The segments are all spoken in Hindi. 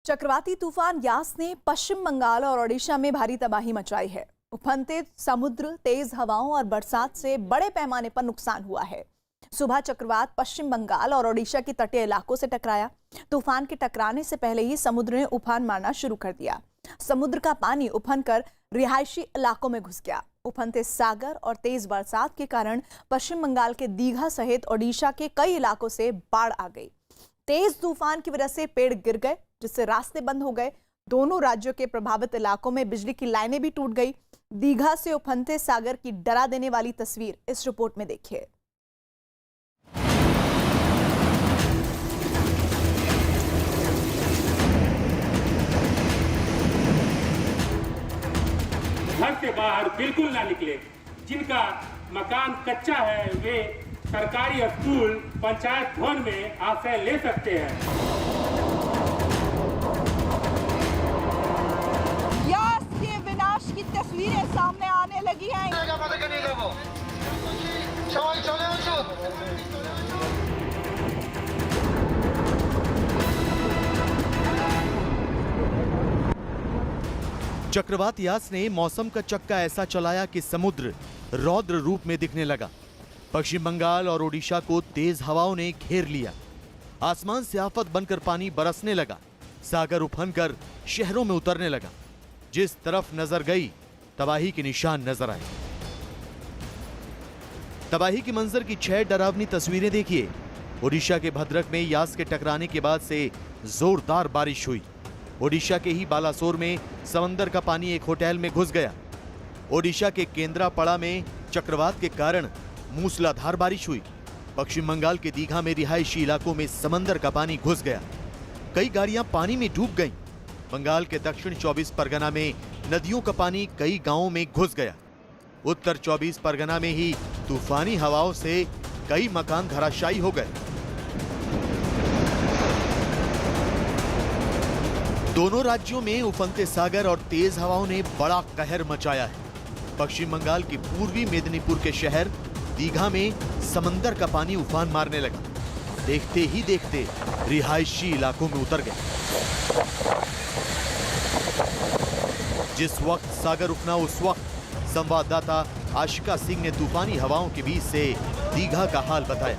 चक्रवाती तूफान यास ने पश्चिम बंगाल और ओडिशा में भारी तबाही मचाई है। उफनते समुद्र, तेज हवाओं और बरसात से बड़े पैमाने पर नुकसान हुआ है। सुबह चक्रवात पश्चिम बंगाल और ओडिशा के तटीय इलाकों से टकराया। तूफान के टकराने से पहले ही समुद्र ने उफान मारना शुरू कर दिया। समुद्र का पानी उफनकर रिहायशी इलाकों में घुस गया। उफनते सागर और तेज बरसात के कारण पश्चिम बंगाल के दीघा सहित ओडिशा के कई इलाकों से बाढ़ आ गई। तेज तूफान की वजह से पेड़ गिर गए, जिससे रास्ते बंद हो गए। दोनों राज्यों के प्रभावित इलाकों में बिजली की लाइनें भी टूट गई। दीघा से उफनते सागर की डरा देने वाली तस्वीर इस रिपोर्ट में देखिए। घर से बाहर बिल्कुल ना निकले। जिनका मकान कच्चा है वे सरकारी स्कूल, पंचायत भवन में आश्रय ले सकते हैं। यास के विनाश की तस्वीरें सामने आने लगी हैं। चक्रवात यास ने मौसम का चक्का ऐसा चलाया कि समुद्र रौद्र रूप में दिखने लगा। पश्चिम बंगाल और ओडिशा को तेज हवाओं ने घेर लिया। आसमान से आफत बनकर पानी बरसने लगा। सागर उफनकर शहरों में उतरने लगा। जिस तरफ नजर गई तबाही के निशान नजर आए। तबाही के मंजर की 6 डरावनी तस्वीरें देखिए। ओडिशा के भद्रक में यास के टकराने के बाद से जोरदार बारिश हुई। ओडिशा के ही बालासोर में समंदर का पानी एक होटल में घुस गया। ओडिशा के केंद्रापड़ा में चक्रवात के कारण मूसलाधार बारिश हुई। पश्चिम बंगाल के दीघा में रिहायशी इलाकों में समंदर का पानी घुस गया। कई गाड़ियां पानी में डूब गईं। बंगाल के दक्षिण 24 परगना में नदियों का पानी कई गांवों में घुस गया। उत्तर 24 परगना में ही तूफानी हवाओं से कई मकान धराशायी हो गए। दोनों राज्यों में उफनते सागर और तेज हवाओं ने बड़ा कहर मचाया है। पश्चिम बंगाल के पूर्वी मेदिनीपुर के शहर दीघा में समंदर का पानी उफान मारने लगा। देखते ही देखते रिहायशी इलाकों में उतर गया। जिस वक्त सागर उफना उस वक्त संवाददाता आशिका सिंह ने तूफानी हवाओं के बीच से दीघा का हाल बताया।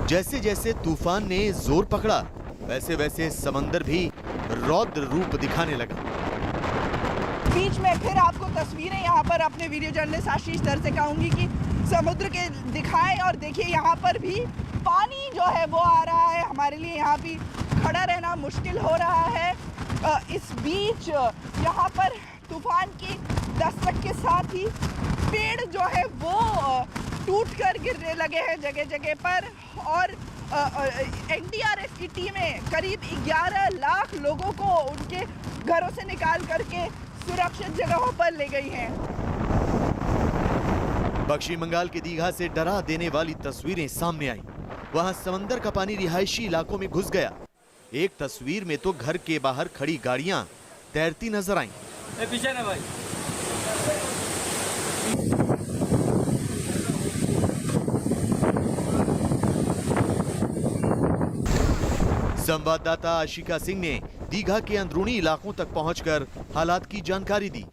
जैसे जैसे तूफान ने जोर पकड़ा, वैसे वैसे समंदर भी रौद्र रूप दिखाने लगा। बीच में फिर आपको तस्वीरें यहाँ पर अपने वीडियो जर्नलिस्ट आशीष दर से कहूंगी कि समुद्र के दिखाएं। और देखिए यहाँ पर भी पानी जो है वो आ रहा है। हमारे लिए यहाँ भी खड़ा रहना मुश्किल हो रहा है। इस बीच यहाँ पर तूफान की दस्तक के साथ ही पेड़ जो है वो टूट कर गिरने लगे हैं जगह जगह पर। और एनडीआरएफ की टीमें करीब 11 लाख लोगों को उनके घरों से निकाल करके सुरक्षित जगहों पर ले गई हैं। पश्चिम बंगाल के दीघा से डरा देने वाली तस्वीरें सामने आई। वहां समंदर का पानी रिहायशी इलाकों में घुस गया। एक तस्वीर में तो घर के बाहर खड़ी गाड़ियां तैरती नजर आईं। पीछे ना भाई। संवाददाता आशिका सिंह ने दीघा के अंदरूनी इलाकों तक पहुंचकर हालात की जानकारी दी।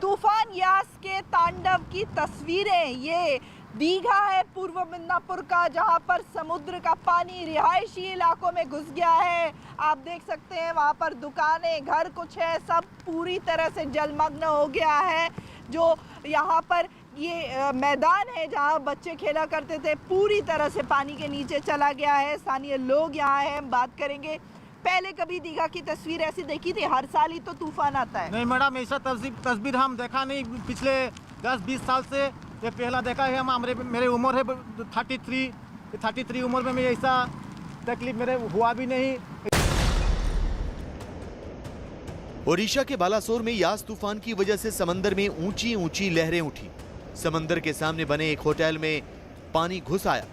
तूफान यास के तांडव की तस्वीरें ये दीघा है पूर्व मिदनापुर का, जहां पर समुद्र का पानी रिहायशी इलाकों में घुस गया है। आप देख सकते हैं वहां पर दुकानें, घर कुछ है, सब पूरी तरह से जलमग्न हो गया है। जो यहाँ पर ये मैदान है जहाँ बच्चे खेला करते थे, पूरी तरह से पानी के नीचे चला गया है। स्थानीय लोग यहाँ हैं, हम बात करेंगे। पहले कभी दीघा की तस्वीर ऐसी देखी थी? हर साल ही तो तूफान आता है। नहीं मैडम, ऐसा तस्वीर हम देखा नहीं पिछले 10-20 साल से। ये पहला देखा है। हम मेरे उम्र है 33 उम्र में मैं ऐसा तकलीफ मेरे हुआ भी नहीं। ओडिशा के बालासोर में यास तूफान की वजह से समंदर में ऊंची ऊंची लहरें उठी। समंदर के सामने बने एक होटल में पानी घुस आया,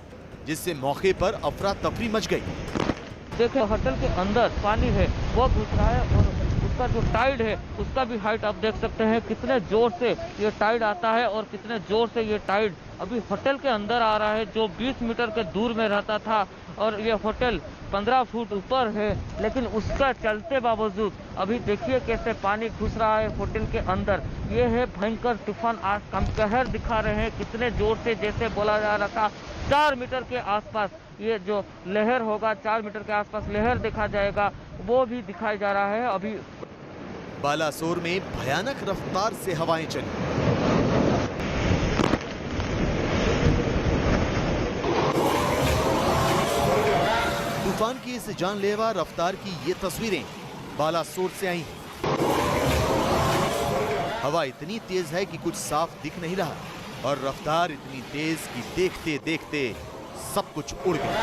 जिससे मौके पर अफरा तफरी मच गई। देखो होटल के अंदर पानी है वो घुस रहा है और इसका जो टाइड है उसका भी हाइट आप देख सकते हैं, कितने जोर से ये टाइड आता है और कितने जोर से ये टाइड अभी होटल के अंदर आ रहा है, जो 20 मीटर के दूर में रहता था और ये होटल 15 फुट ऊपर है, लेकिन उसका चलते बावजूद अभी देखिए कैसे पानी घुस रहा है होटल के अंदर। ये है भयंकर तूफान, आज हम कहर दिखा रहे हैं, कितने जोर से, जैसे बोला जा रहा था 4 मीटर के आसपास ये जो लहर होगा, 4 मीटर के आसपास लहर देखा जाएगा, वो भी दिखाया जा रहा है। अभी बालासोर में भयानक रफ्तार से हवाएं चली। तूफान की इस जानलेवा रफ्तार की ये तस्वीरें बालासोर से आई हैं। हवा इतनी तेज है कि कुछ साफ दिख नहीं रहा और रफ्तार इतनी तेज कि देखते देखते सब कुछ उड़ गया।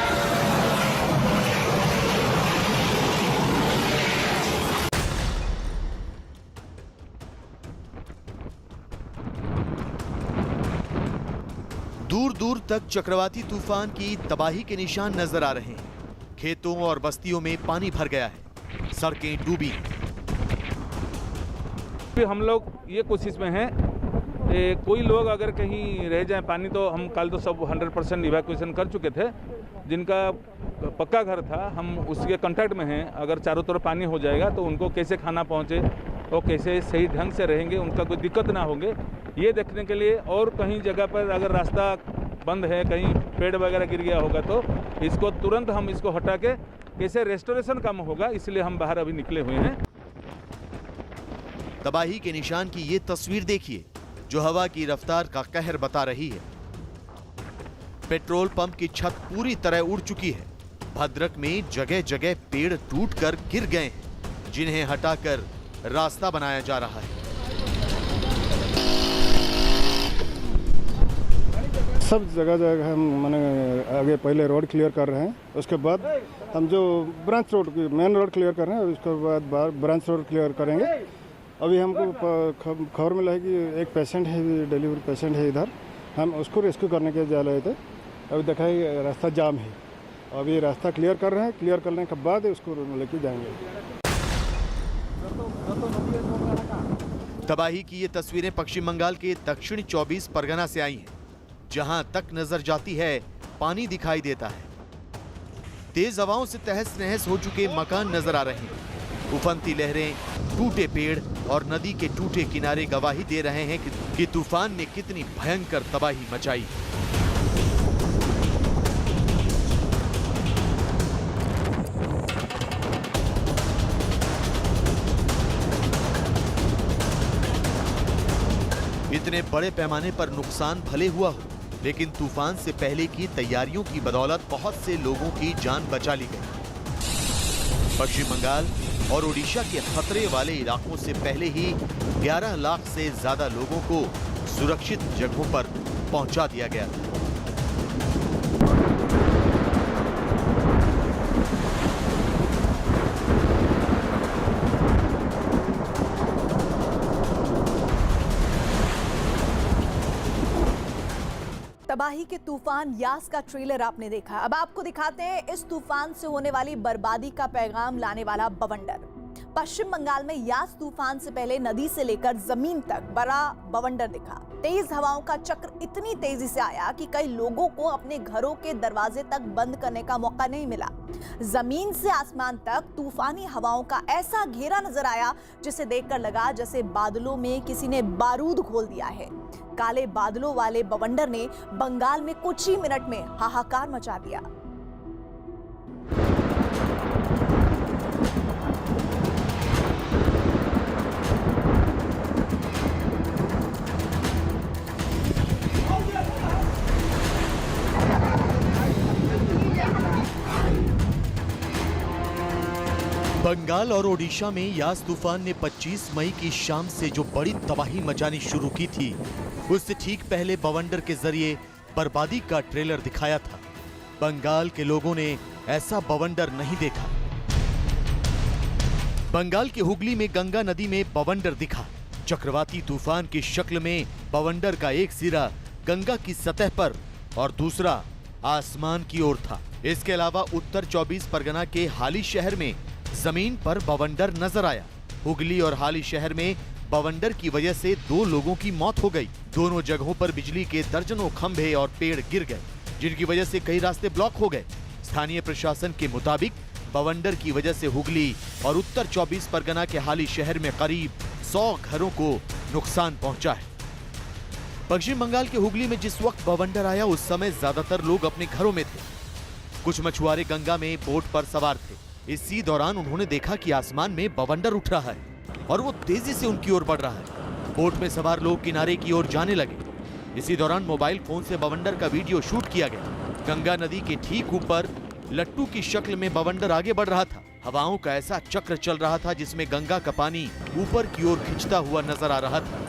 दूर दूर तक चक्रवाती तूफान की तबाही के निशान नजर आ रहे हैं। खेतों और बस्तियों में पानी भर गया है, सड़कें डूबी हैं। हम लोग ये कोशिश में हैं, कोई लोग अगर कहीं रह जाए पानी, तो हम कल तो सब 100% इवैक्यूएशन कर चुके थे। जिनका पक्का घर था हम उसके कांटेक्ट में हैं। अगर चारों तरफ पानी हो जाएगा तो उनको कैसे खाना पहुंचे और कैसे सही ढंग से रहेंगे, उनका कोई दिक्कत ना होंगे, ये देखने के लिए। और कहीं जगह पर अगर रास्ता बंद है, कहीं पेड़ वगैरह गिर गया होगा, तो इसको तुरंत हम इसको हटा के कैसे रेस्टोरेशन कम होगा, इसलिए हम बाहर अभी निकले हुए हैं। तबाही के निशान की ये तस्वीर देखिए जो हवा की रफ्तार का कहर बता रही है। पेट्रोल पंप की छत पूरी तरह उड़ चुकी है। भद्रक में जगह जगह पेड़ टूटकर गिर गए हैं, जिन्हें हटाकर रास्ता बनाया जा रहा है। सब जगह जगह हम माने आगे पहले रोड क्लियर कर रहे हैं, उसके बाद हम जो branch road main road clear कर रहे हैं, उसके बाद ब्रांच रोड क्लियर करेंगे। अभी हमको खबर मिला है कि एक पेशेंट है, डिलीवरी पेशेंट है इधर, हम उसको रेस्क्यू करने के जा रहे थे। अभी देखा है रास्ता जाम है, अभी रास्ता क्लियर कर रहे हैं, क्लियर करने के बाद उसको लेके जाएंगे। तबाही की ये तस्वीरें पश्चिम बंगाल के दक्षिण 24 परगना से आई हैं। जहां तक नजर जाती है पानी दिखाई देता है। तेज हवाओं से तहस नहस हो चुके मकान नजर आ रहे हैं। उफनती लहरें, टूटे पेड़ और नदी के टूटे किनारे गवाही दे रहे हैं कि तूफान ने कितनी भयंकर तबाही मचाई। इतने बड़े पैमाने पर नुकसान भले हुआ हो, लेकिन तूफान से पहले की तैयारियों की बदौलत बहुत से लोगों की जान बचा ली गई। पश्चिम बंगाल और ओडिशा के खतरे वाले इलाकों से पहले ही 11 लाख से ज्यादा लोगों को सुरक्षित जगहों पर पहुंचा दिया गया था। तबाही के तूफान यास का ट्रेलर आपने देखा। अब आपको दिखाते हैं इस तूफान से होने वाली बर्बादी का पैगाम लाने वाला बवंडर। पश्चिम बंगाल में यास तूफान से पहले नदी से लेकर जमीन तक बड़ा बवंडर दिखा। तेज हवाओं का चक्र इतनी तेजी से आया कि कई लोगों को अपने घरों के दरवाजे तक बंद करने का मौका नहीं मिला। जमीन से आसमान तक तूफानी हवाओं का ऐसा घेरा नजर आया जिसे देखकर लगा जैसे बादलों में किसी ने बारूद घोल दिया है। काले बादलों वाले बवंडर ने बंगाल में कुछ ही मिनट में हाहाकार मचा दिया। बंगाल और ओडिशा में यास तूफान ने 25 मई की शाम से जो बड़ी तबाही मचानी शुरू की थी, उससे ठीक पहले बवंडर के जरिए बर्बादी का ट्रेलर दिखाया था। बंगाल के लोगों ने ऐसा बवंडर नहीं देखा। बंगाल के हुगली में गंगा नदी में बवंडर दिखा। चक्रवाती तूफान की शक्ल में बवंडर का एक सिरा गंगा की सतह पर और दूसरा आसमान की ओर था। इसके अलावा उत्तर 24 परगना के हाली शहर में जमीन पर बवंडर नजर आया। हुगली और हाली शहर में बवंडर की वजह से 2 लोगों की मौत हो गई। दोनों जगहों पर बिजली के दर्जनों खंभे और पेड़ गिर गए, जिनकी वजह से कई रास्ते ब्लॉक हो गए। स्थानीय प्रशासन के मुताबिक बवंडर की वजह से हुगली और उत्तर 24 परगना के हाली शहर में करीब 100 घरों को नुकसान पहुंचा है। पश्चिम बंगाल के हुगली में जिस वक्त बवंडर आया उस समय ज्यादातर लोग अपने घरों में थे। कुछ मछुआरे गंगा में बोट पर सवार थे। इसी दौरान उन्होंने देखा कि आसमान में बवंडर उठ रहा है और वो तेजी से उनकी ओर बढ़ रहा है। बोट में सवार लोग किनारे की ओर जाने लगे। इसी दौरान मोबाइल फोन से बवंडर का वीडियो शूट किया गया। गंगा नदी के ठीक ऊपर लट्टू की शक्ल में बवंडर आगे बढ़ रहा था। हवाओं का ऐसा चक्र चल रहा था जिसमें गंगा का पानी ऊपर की ओर खिंचता हुआ नजर आ रहा था।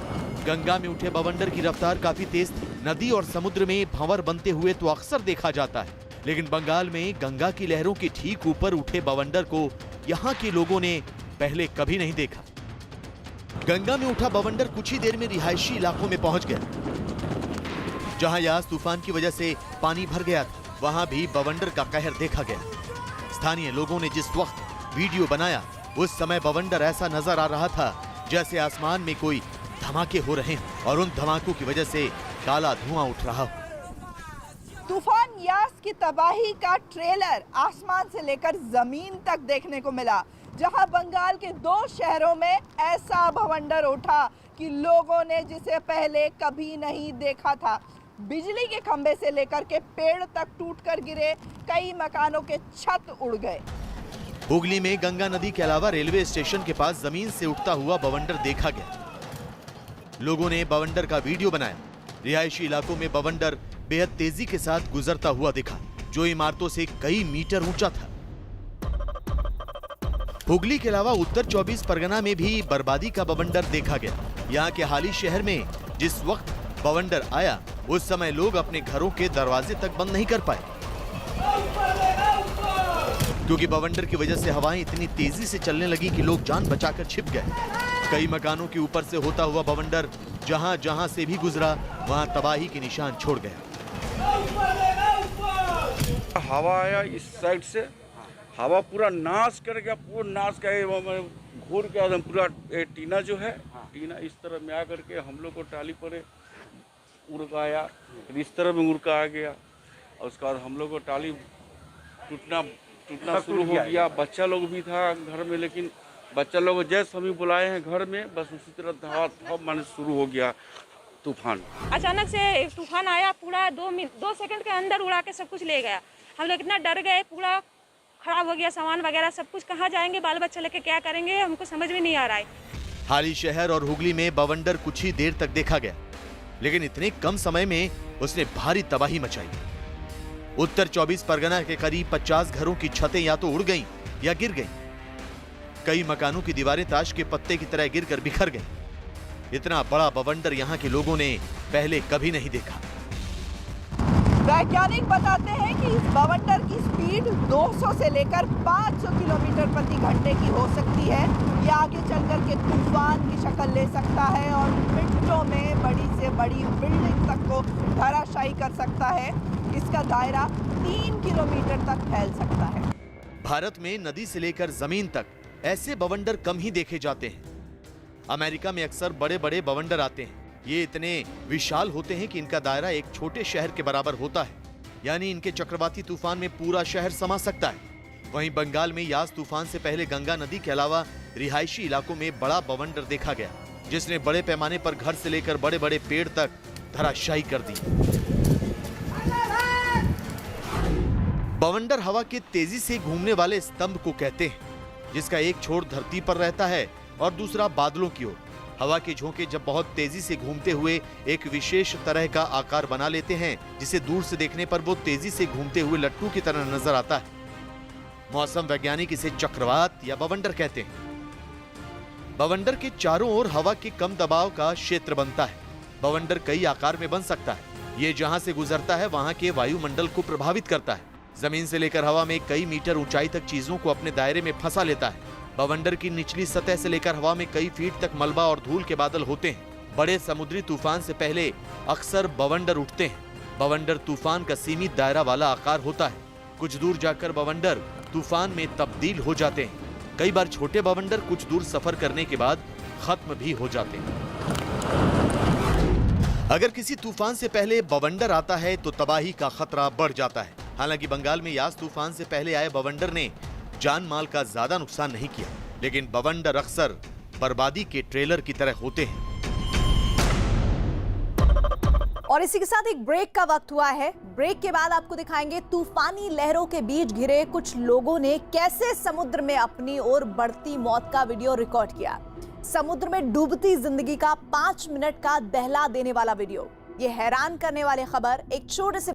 गंगा में उठे बवंडर की रफ्तार काफी तेज थी। नदी और समुद्र में भंवर बनते हुए तो अक्सर देखा जाता है, लेकिन बंगाल में गंगा की लहरों के ठीक ऊपर उठे बवंडर को यहाँ के लोगों ने पहले कभी नहीं देखा। गंगा में उठा बवंडर कुछ ही देर में रिहायशी इलाकों में पहुंच गया। जहां यास तूफान की वजह से पानी भर गया था, वहां भी बवंडर का कहर देखा गया। स्थानीय लोगों ने जिस वक्त वीडियो बनाया उस समय बवंडर ऐसा नजर आ रहा था जैसे आसमान में कोई धमाके हो रहे हैं और उन धमाकों की वजह से काला धुआं उठ रहा हो। तूफान यास की तबाही का ट्रेलर आसमान से लेकर जमीन तक देखने को मिला, जहां बंगाल के 2 शहरों में ऐसा बवंडर उठा कि लोगों ने जिसे पहले कभी नहीं देखा था। बिजली के खंभे से लेकर के पेड़ तक टूटकर गिरे, कई मकानों के छत उड़ गए। हुगली में गंगा नदी के अलावा रेलवे स्टेशन के पास जमीन से उठता हुआ बवंडर देखा गया। लोगों ने बवंडर का वीडियो बनाया। रिहायशी इलाकों में बवंडर बेहद तेजी के साथ गुजरता हुआ दिखा, जो इमारतों से कई मीटर ऊंचा था। हुगली के अलावा उत्तर 24 परगना में भी बर्बादी का बवंडर देखा गया। यहाँ के हाली शहर में जिस वक्त बवंडर आया उस समय लोग अपने घरों के दरवाजे तक बंद नहीं कर पाए, क्योंकि बवंडर की वजह से हवाएं इतनी तेजी से चलने लगी कि लोग जान बचाकर छिप गए। कई मकानों के ऊपर से होता हुआ बवंडर जहां जहां से भी गुजरा वहां तबाही के निशान छोड़ गया। हवा आया इस साइड से, हवा पूरा नाश कर गया, पूरा नाश कर घूर के एकदम पूरा टीना जो है, टीना इस तरह में आकर के हम लोग को टाली पर उड़ का आया, फिर इस तरह में उड़ का आ गया और उसके बाद हम लोग को टाली टूटना शुरू हो गया। बच्चा लोग भी था घर में, लेकिन बच्चा लोग जैसे हम बुलाए हैं घर में, बस उसी तरह हवा माने शुरू हो गया तूफान। अचानक से एक तूफान आया, पूरा 2 सेकंड के अंदर उड़ा के सब कुछ ले गया। हम लोग इतना डर गए, पूरा खराब हो गया सामान वगैरह सब कुछ। कहाँ जाएंगे, बाल बच्चा लेके क्या करेंगे, हमको समझ में नहीं आ रहा है। हाली शहर और हुगली में बवंडर कुछ ही देर तक देखा गया, लेकिन इतने कम समय में उसने भारी तबाही मचाई। उत्तर 24 परगना के करीब 50 घरों की छतें या तो उड़ गईं या गिर गईं। कई मकानों की दीवारें ताश के पत्ते की तरह गिरकर बिखर गईं। इतना बड़ा बवंडर यहाँ के लोगों ने पहले कभी नहीं देखा। वैज्ञानिक बताते हैं कि इस बवंडर की स्पीड 200 से लेकर 500 किलोमीटर प्रति घंटे की हो सकती है। ये आगे चलकर के तूफान की शक्ल ले सकता है और मिनटों में बड़ी से बड़ी बिल्डिंग तक को धराशायी कर सकता है। इसका दायरा 3 किलोमीटर तक फैल सकता है। भारत में नदी से लेकर जमीन तक ऐसे बवंडर कम ही देखे जाते हैं। अमेरिका में अक्सर बड़े बड़े बवंडर आते हैं। ये इतने विशाल होते हैं कि इनका दायरा एक छोटे शहर के बराबर होता है, यानी इनके चक्रवाती तूफान में पूरा शहर समा सकता है। वहीं बंगाल में यास तूफान से पहले गंगा नदी के अलावा रिहायशी इलाकों में बड़ा बवंडर देखा गया, जिसने बड़े पैमाने पर घर से लेकर बड़े बड़े पेड़ तक धराशायी कर दी। बवंडर हवा के तेजी से घूमने वाले स्तंभ को कहते हैं, जिसका एक छोर धरती पर रहता है और दूसरा बादलों की ओर। हवा के झोंके जब बहुत तेजी से घूमते हुए एक विशेष तरह का आकार बना लेते हैं, जिसे दूर से देखने पर वो तेजी से घूमते हुए लट्टू की तरह नजर आता है। मौसम वैज्ञानिक इसे चक्रवात या बवंडर कहते हैं। बवंडर के चारों ओर हवा के कम दबाव का क्षेत्र बनता है। बवंडर कई आकार में बन सकता है। ये जहां से गुजरता है वहां के वायुमंडल को प्रभावित करता है। जमीन से लेकर हवा में कई मीटर ऊंचाई तक चीजों को अपने दायरे में फंसा लेता है। बवंडर की निचली सतह से लेकर हवा में कई फीट तक मलबा और धूल के बादल होते हैं। बड़े समुद्री तूफान से पहले अक्सर बवंडर उठते हैं। बवंडर तूफान का सीमित दायरा वाला आकार होता है। कुछ दूर जाकर बवंडर तूफान में तब्दील हो जाते हैं। कई बार छोटे बवंडर कुछ दूर सफर करने के बाद खत्म भी हो जाते हैं। अगर किसी तूफान से पहले बवंडर आता है तो तबाही का खतरा बढ़ जाता है। हालांकि बंगाल में यास तूफान से पहले आए बवंडर ने जान माल का ज्यादा नुकसान नहीं किया, लेकिन बवंडर अक्सर बर्बादी के ट्रेलर की तरह होते हैं। और इसी के साथ एक ब्रेक का वक्त हुआ है। ब्रेक के बाद आपको दिखाएंगे तूफानी लहरों के बीच घिरे कुछ लोगों ने कैसे समुद्र में अपनी ओर बढ़ती मौत का वीडियो रिकॉर्ड किया। समुद्र में डूबती जिंदगी का 5 मिनट का दहला देने वाला वीडियो। ये हैरान करने वाली खबर एक छोटे से